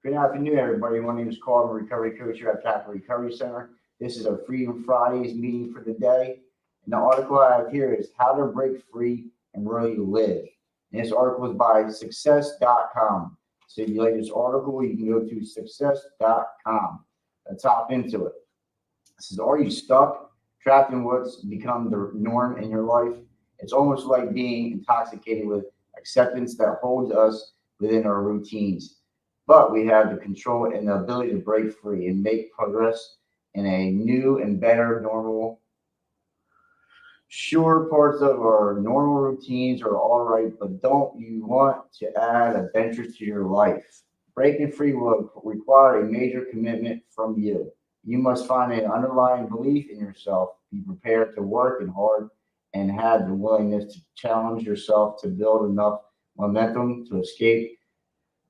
Good afternoon, everybody. My name is Carl. I'm a recovery coach here at Capital Recovery Center. This is our Freedom Fridays meeting for the day. And the article I have here is How to Break Free and Really Live. And this article is by success.com. So if you like this article, you can go to success.com. Let's hop into it. It says, are you stuck, trapped in what's become the norm in your life? It's almost like being intoxicated with acceptance that holds us within our routines. But we have the control and the ability to break free and make progress in a new and better normal. Sure, parts of our normal routines are all right, but don't you want to add adventures to your life? Breaking free will require a major commitment from you. You must find an underlying belief in yourself, be prepared to work and hard, and have the willingness to challenge yourself to build enough momentum to escape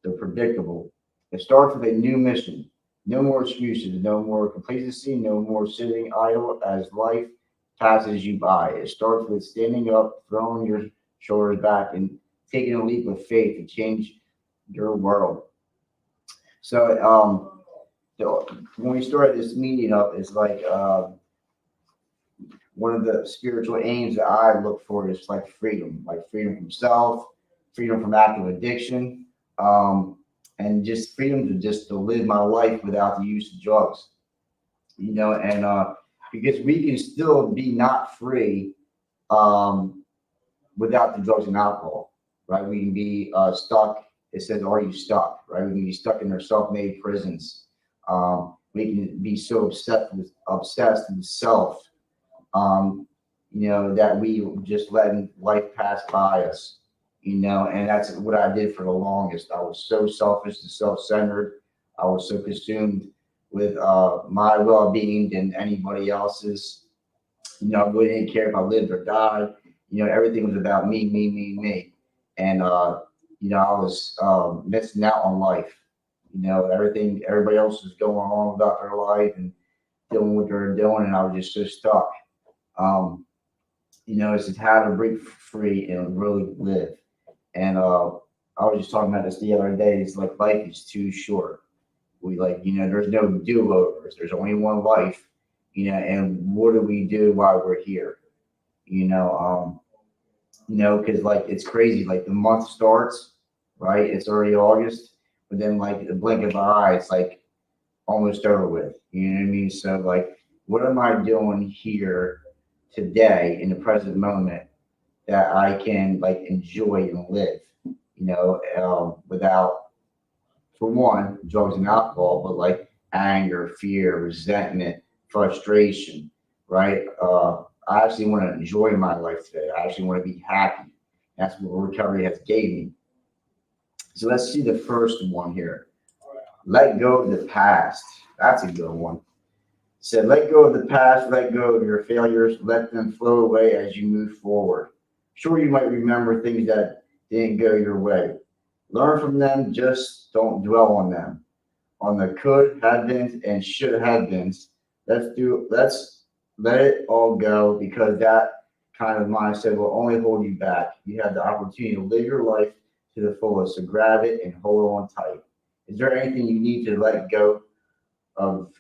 the predictable. It starts with a new mission. No more excuses, no more complacency, no more sitting idle as life passes you by. It starts with standing up, throwing your shoulders back, and taking a leap of faith to change your world. So, when we started this meeting up, it's like one of the spiritual aims that I look for is like freedom from self, freedom from active addiction, and just freedom to just to live my life without the use of drugs. And because we can still be not free um, without the drugs and alcohol, right? We can be stuck. It says, "Are you stuck?" Right? We can be stuck in our self-made prisons. We can be so obsessed with self, that we just letting life pass by us, and that's what I did for the longest. I was so selfish and self-centered. I was so consumed with my well-being than anybody else's. I really didn't care if I lived or died. Everything was about me, me, me, me. And, I was missing out on life. Everybody else was going on about their life and doing what they're doing, and I was just so stuck. Um, it's just how to break free and really live. And I was just talking about this the other day. It's like life is too short. There's no do-overs. There's only one life, and what do we do while we're here? Because like it's crazy. Like the month starts, right? It's already August, but then like the blink of an eye, it's like almost over with. You know what I mean? So like, what am I doing here today in the present moment that I can like enjoy and live? Without, for one, drugs and alcohol, but like anger, fear, resentment, frustration, right? I actually want to enjoy my life today. I actually want to be happy. That's what recovery has gave me. So let's see the first one here. Let go of the past. That's a good one. Said, let go of the past, let go of your failures, let them flow away as you move forward. Sure, you might remember things that didn't go your way. Learn from them, just don't dwell on them. On the could have been and should have been. Let's let it all go because that kind of mindset will only hold you back. You have the opportunity to live your life to the fullest. So grab it and hold on tight. Is there anything you need to let go of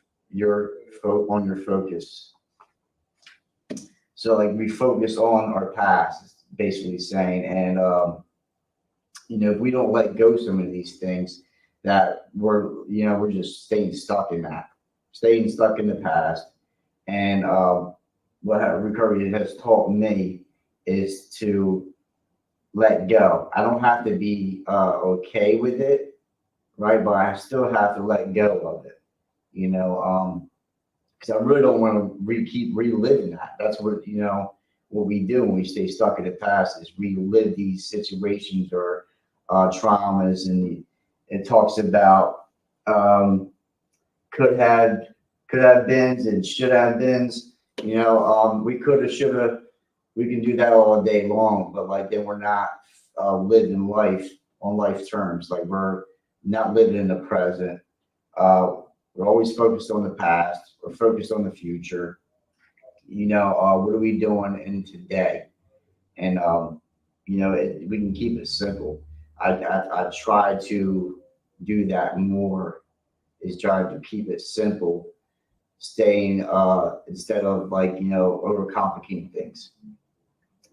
on your focus? So like we focus on our past, basically saying, and if we don't let go of some of these things, that we're just staying stuck in the past. And what recovery has taught me is to let go. I don't have to be okay with it, right? But I still have to let go of it, because I really don't want to keep reliving that. That's what we do when we stay stuck in the past is relive these situations or traumas, and it talks about could have beens and should have beens. We could have, should have. We can do that all day long, but like then we're not living life on life terms. Like we're not living in the present. We're always focused on the past. We're focused on the future. What are we doing in today? And we can keep it simple. I try to do that more, is try to keep it simple, staying instead of like, overcomplicating things.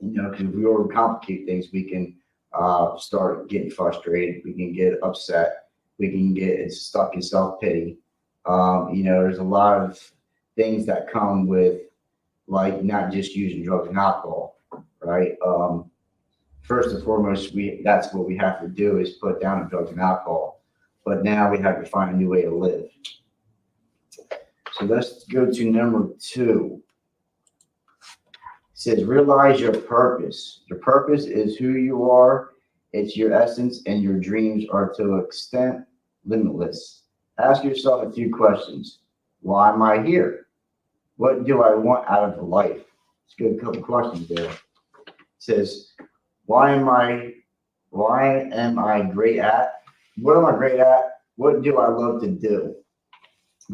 Because if we overcomplicate things, we can start getting frustrated, we can get upset, we can get stuck in self-pity. There's a lot of things that come with like not just using drugs and alcohol, right? First and foremost, we that's what we have to do is put down the drugs and alcohol. But now we have to find a new way to live. So let's go to number 2. It says realize your purpose. Your purpose is who you are. It's your essence, and your dreams are to an extent limitless. Ask yourself a few questions. Why am I here? What do I want out of life? Let's get a couple questions there. It says, why am I great at? What am I great at? What do I love to do?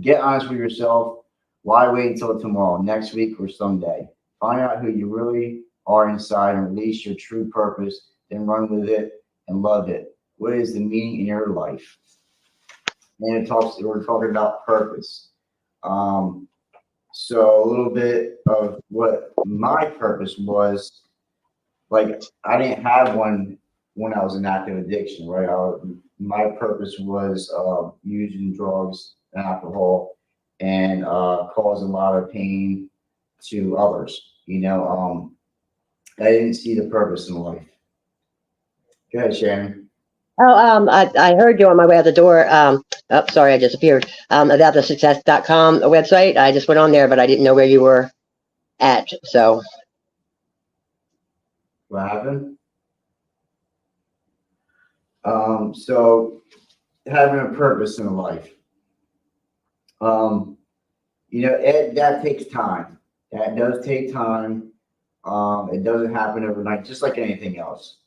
Get honest with yourself. Why wait until tomorrow, next week, or someday? Find out who you really are inside and release your true purpose, then run with it and love it. What is the meaning in your life? And we're talking about purpose. So a little bit of what my purpose was, like I didn't have one when I was in active addiction, right? My purpose was using drugs and alcohol and causing a lot of pain to others. I didn't see the purpose in life. Go ahead, Shannon. Oh, I heard you on my way out the door. Oh, sorry, I disappeared. About the success.com website. I just went on there, but I didn't know where you were at. So, What happened? So having a purpose in life. That takes time. That does take time. It doesn't happen overnight, just like anything else.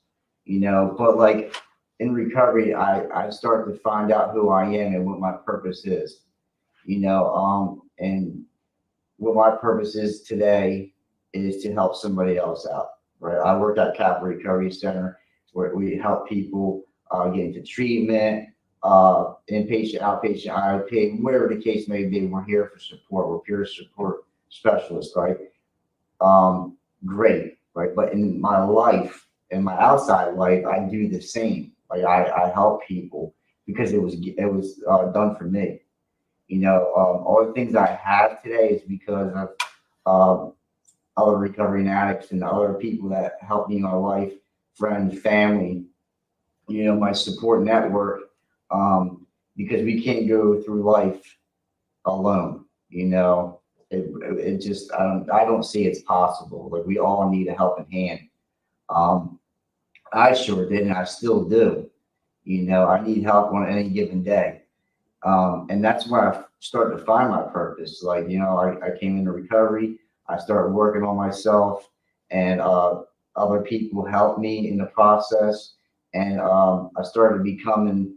But like in recovery, I start to find out who I am and what my purpose is. And what my purpose is today is to help somebody else out. Right. I work at Capital Recovery Center where we help people get into treatment, inpatient, outpatient, IOP, whatever the case may be. We're here for support. We're peer support specialists, right? Great, right? But in my life, in my outside life, I do the same. Like I help people because it was done for me. All the things I have today is because of other recovering addicts and other people that help me in my life, friends, family, my support network, because we can't go through life alone. It just I don't see it's possible. Like we all need a helping hand. I sure did, and I still do. I need help on any given day. And that's where I started to find my purpose. Like, I came into recovery, I started working on myself, and other people helped me in the process. And I started becoming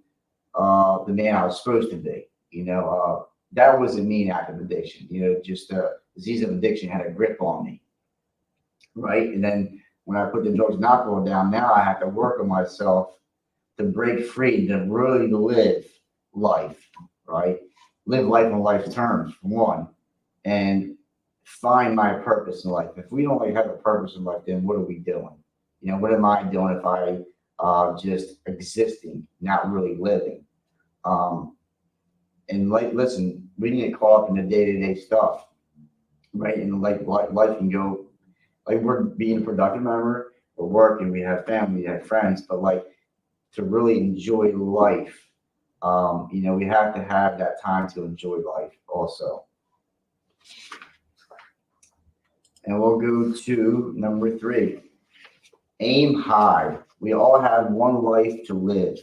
the man I was supposed to be. That wasn't me in active addiction. Just the disease of addiction had a grip on me, right? And then when I put the drugs and alcohol down, now I have to work on myself to break free, to really live life, right? Live life on life's terms, for one, and find my purpose in life. If we don't have a purpose in life, then what are we doing? What am I doing if I just existing, not really living? And like, listen, we can get caught up in the day-to-day stuff, right? And like life can go, like we're being a productive member, we're working, we have family, we have friends, but like to really enjoy life, we have to have that time to enjoy life also. And we'll go to number 3. Aim high. We all have one life to live,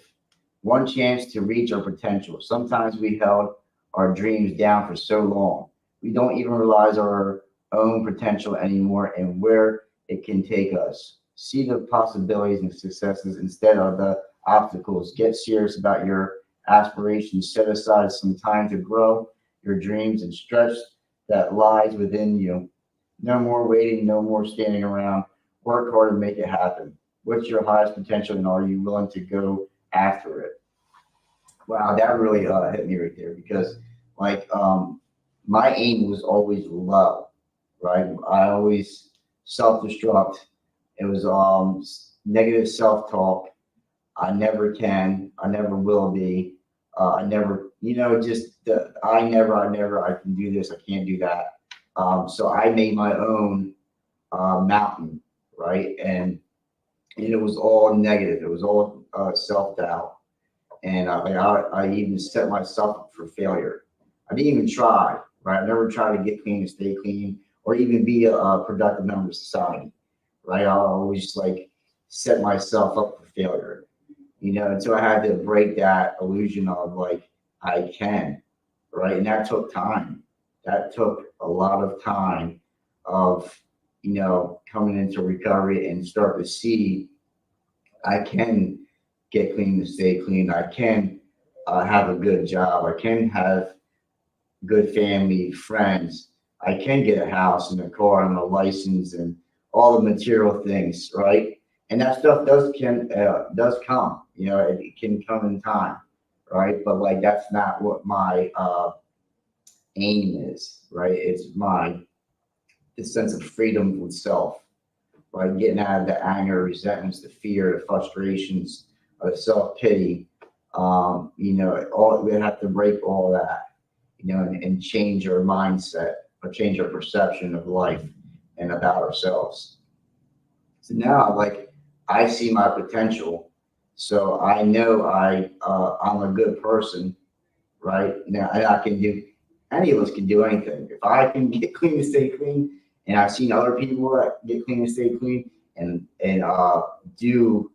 one chance to reach our potential. Sometimes we held our dreams down for so long, we don't even realize our own potential anymore and where it can take us. See the possibilities and successes instead of the obstacles. Get serious about your aspirations. Set aside some time to grow your dreams and stretch that lies within you. No more waiting, no more standing around. Work hard and make it happen. What's your highest potential, and are you willing to go after it? Wow, that really hit me right there because like my aim was always low, right? I always self-destruct. It was negative self-talk. I never can. I never will be. I never, just I can do this. I can't do that. So I made my own mountain, right? And it was all negative. It was all self-doubt. And I even set myself up for failure. I didn't even try, right? I never tried to get clean and stay clean or even be a productive member of society, right? I always like set myself up for failure, until I had to break that illusion of like, I can, right? And that took time. That took a lot of time of, coming into recovery and start to see I can get clean and stay clean. I can have a good job. I can have good family, friends. I can get a house and a car and a license and all the material things, right? And that stuff does come. It can come in time, right? But like that's not what my aim is, right? It's the sense of freedom with self, right? Getting out of the anger, resentments, the fear, the frustrations, the self pity. All we have to break all that, and change our mindset or change our perception of life and about ourselves. So now, like, I see my potential, so I know I'm a good person, right? Now, and I can do. Any of us can do anything. If I can get clean and stay clean, and I've seen other people that get clean and stay clean, and do,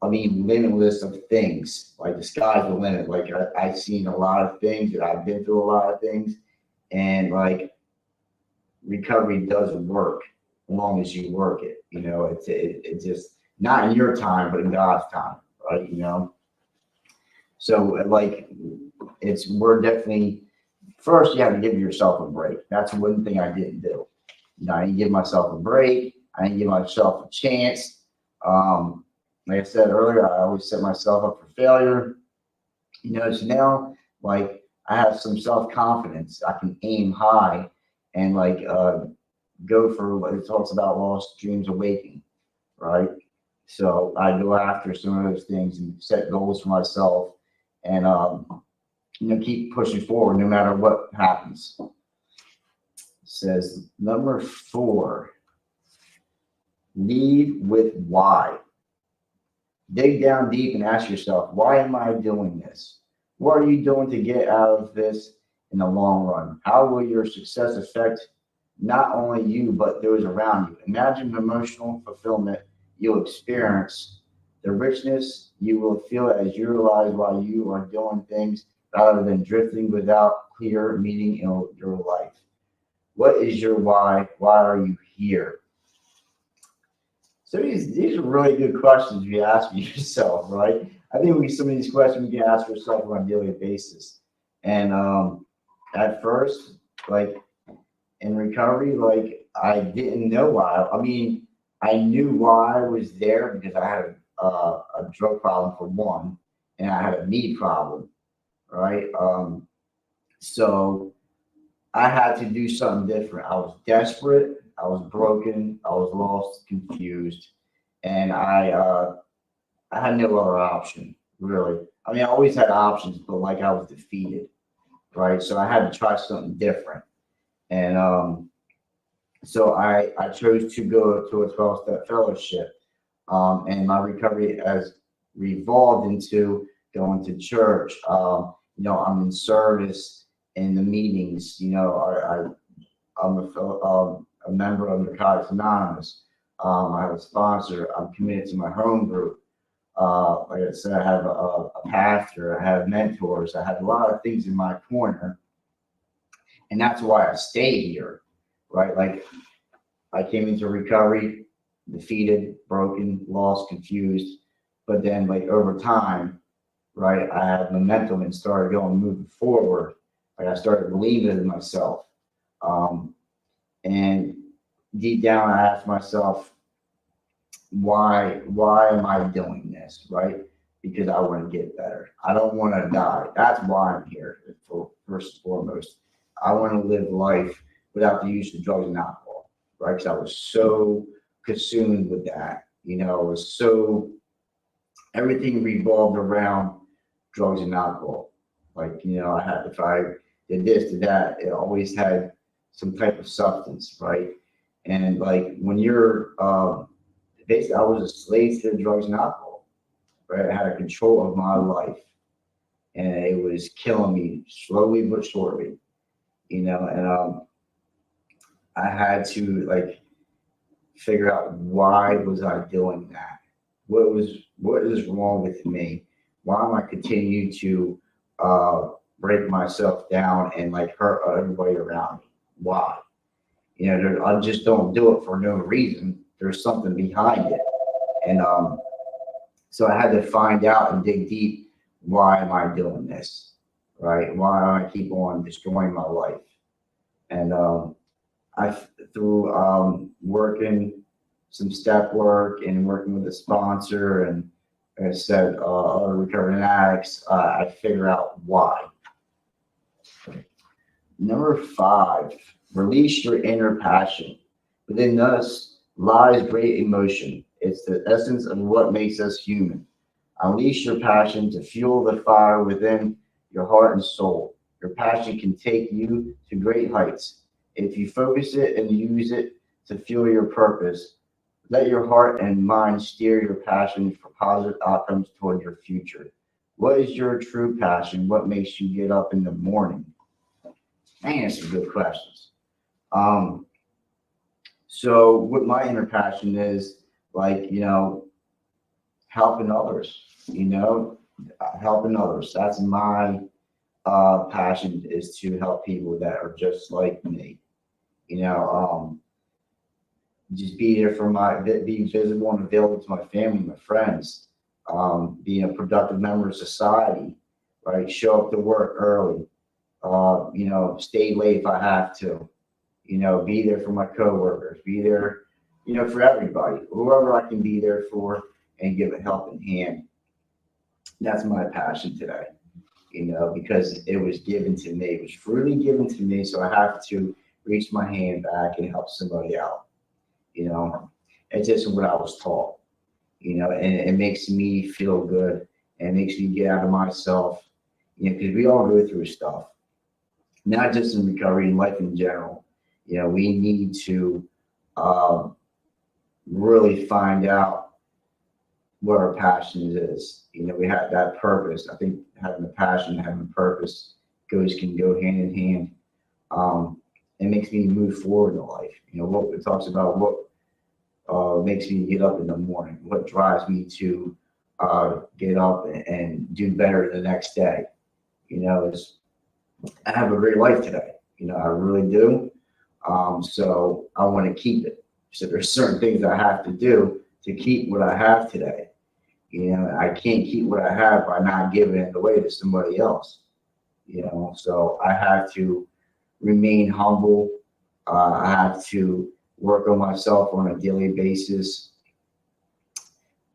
I mean, limitless of things. Like the sky's the limit. Like I've seen a lot of things, and I've been through a lot of things, and like recovery does work as long as you work it. It's just not in your time, but in God's time, right? So like we're definitely first you have to give yourself a break. That's one thing I didn't do. I didn't give myself a break. I didn't give myself a chance. Like I said earlier, I always set myself up for failure. So now, like, I have some self confidence. I can aim high and like go for what it talks about lost dreams awakening, right? So I go after some of those things and set goals for myself, and keep pushing forward no matter what happens. It says number 4, lead with why. Dig down deep and ask yourself, why am I doing this? What are you doing to get out of this in the long run? How will your success affect not only you, but those around you? Imagine the emotional fulfillment you'll experience, the richness you will feel as you realize why you are doing things rather than drifting without clear meaning in your life. What is your why? Why are you here? So these are really good questions you ask yourself, right? I think some of these questions we can ask ourselves on a daily basis. And at first, like in recovery, like I didn't know why. I mean, I knew why I was there because I had a drug problem for one, and I had a knee problem, right? So I had to do something different. I was desperate. I was broken. I was lost, confused, and I had no other option really. I mean, I always had options, but like I was defeated, right? So I had to try something different, and so I chose to go to a 12-step fellowship, and my recovery has revolved into going to church. I'm in service in the meetings. I'm a member of Narcotics Anonymous. I have a sponsor. I'm committed to my home group. Like I said, I have a pastor. I have mentors. I have a lot of things in my corner, and that's why I stay here, right? Like I came into recovery, defeated, broken, lost, confused, but then like over time, right, I had momentum and started moving forward. Like I started believing in myself. And deep down, I asked myself, why am I doing this, right? because I want to get better. I don't want to die. That's why I'm here, first and foremost. I want to live life without the use of drugs and alcohol, right? Because I was so consumed with that. I was so, everything revolved around drugs and alcohol. Like, I had, if I did this, did that, it always had some type of substance, right? And like when you're, basically, I was a slave to drugs and alcohol, right? I had a control of my life, and it was killing me slowly but surely, and I had to like figure out why was I doing that? What is wrong with me? Why am I continuing to break myself down and like hurt everybody around me? Why? I just don't do it for no reason. There's something behind it, and so I had to find out and dig deep. Why am I doing this? Right? Why do I keep on destroying my life? And I through working some step work and working with a sponsor and like I said, other recovering addicts, I figure out why. Number 5, release your inner passion. Within us lies great emotion. It's the essence of what makes us human. Unleash your passion to fuel the fire within your heart and soul. Your passion can take you to great heights. If you focus it and use it to fuel your purpose, let your heart and mind steer your passion for positive outcomes toward your future. What is your true passion? What makes you get up in the morning? Man, some good questions. Um, so what my inner passion is, like, helping others, helping others. That's my passion, is to help people that are just like me. Just be there for be visible and available to my family, my friends, being a productive member of society, right? Show up to work early, stay late if I have to, be there for my coworkers, be there, for everybody, whoever I can be there for and give a helping hand. That's my passion today, because it was given to me, it was freely given to me. So I have to reach my hand back and help somebody out. It's just what I was taught, and it makes me feel good and it makes me get out of myself, because we all go through stuff, not just in recovery, in life in general. We need to really find out what our passion is. We have that purpose. I think having a passion, having a purpose can go hand in hand. It makes me move forward in life. What it talks about, what makes me get up in the morning, what drives me to get up and do better the next day. Is I have a great life today. I really do. So I want to keep it. So there's certain things I have to do to keep what I have today. I can't keep what I have by not giving it away to somebody else. So I have to remain humble. I have to work on myself on a daily basis.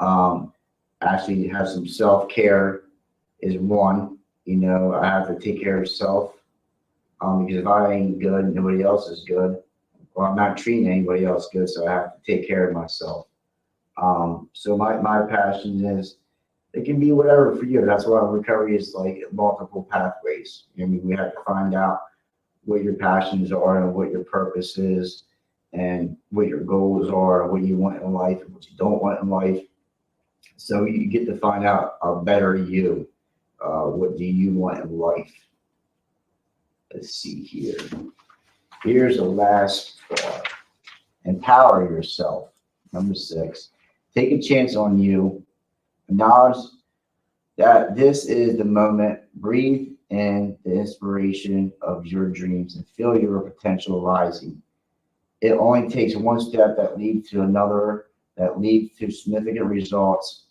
Actually have some self-care is one. I have to take care of self. Because if I ain't good, nobody else is good. Or I'm not treating anybody else good, so I have to take care of myself. So my passion is, it can be whatever for you. That's why recovery is like multiple pathways. We have to find out what your passions are and what your purpose is and what your goals are, what you want in life and what you don't want in life. So you get to find out a better you. What do you want in life? Let's see here. Here's the last part. Empower yourself. Number 6. Take a chance on you. Acknowledge that this is the moment. Breathe in the inspiration of your dreams and feel your potential rising. It only takes one step that leads to another, that leads to significant results.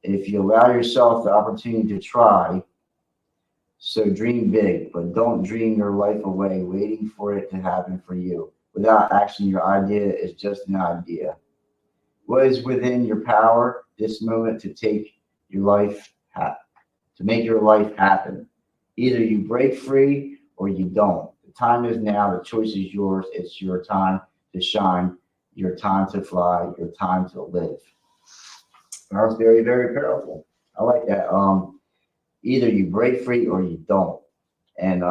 If you allow yourself the opportunity to try, so dream big, but don't dream your life away waiting for it to happen for you. Without action, your idea is just an idea. What is within your power this moment to take your life to make your life happen. Either you break free or you don't. The time is now. The choice is yours. It's your time to shine, your time to fly, your time to live. And that was very, very powerful. I like that. Either you break free or you don't. And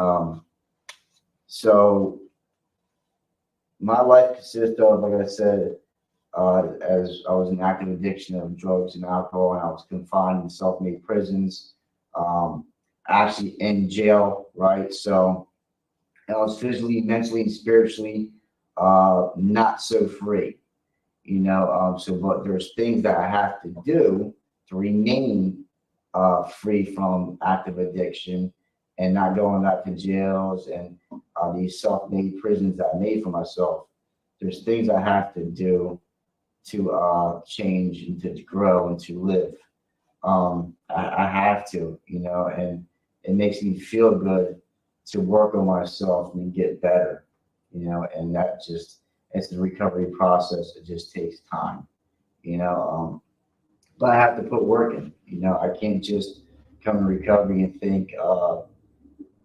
so my life consists of, like I said, as I was in active addiction of drugs and alcohol, and I was confined in self-made prisons, actually in jail, right? So I was physically, mentally, and spiritually not so free, So, but there's things that I have to do to remain free from active addiction and not going back to jails and these self-made prisons that I made for myself. There's things I have to do to change and to grow and to live. I have to, and it makes me feel good to work on myself and get better, and that just, it's the recovery process. It just takes time, but I have to put work in, I can't just come in recovery and think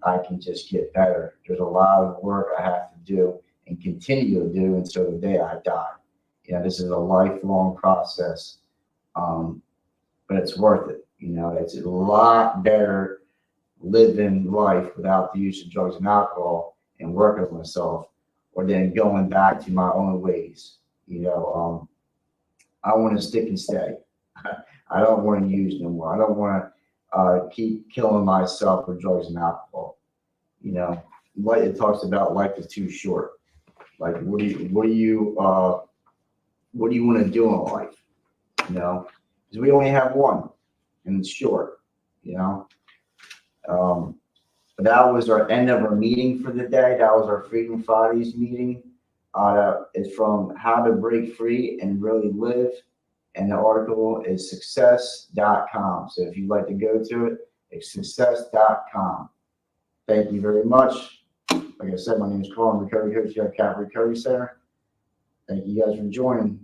I can just get better. There's a lot of work I have to do and continue to do until the day I die. This is a lifelong process, but it's worth it. It's a lot better living life without the use of drugs and alcohol and working on myself, or then going back to my own ways. I want to stick and stay. I don't want to use no more. I don't want to keep killing myself with drugs and alcohol. What it talks about, life is too short. Like, what do you want to do in life? Because we only have one, and it's short. But that was our end of our meeting for the day. That was our Freedom Fridays meeting. It's from How to Break Free and Really Live. And the article is success.com. So if you'd like to go to it, it's success.com. Thank you very much. Like I said, my name is Carl. I'm a recovery coach here at Calvary Recovery Center. Thank you guys for joining.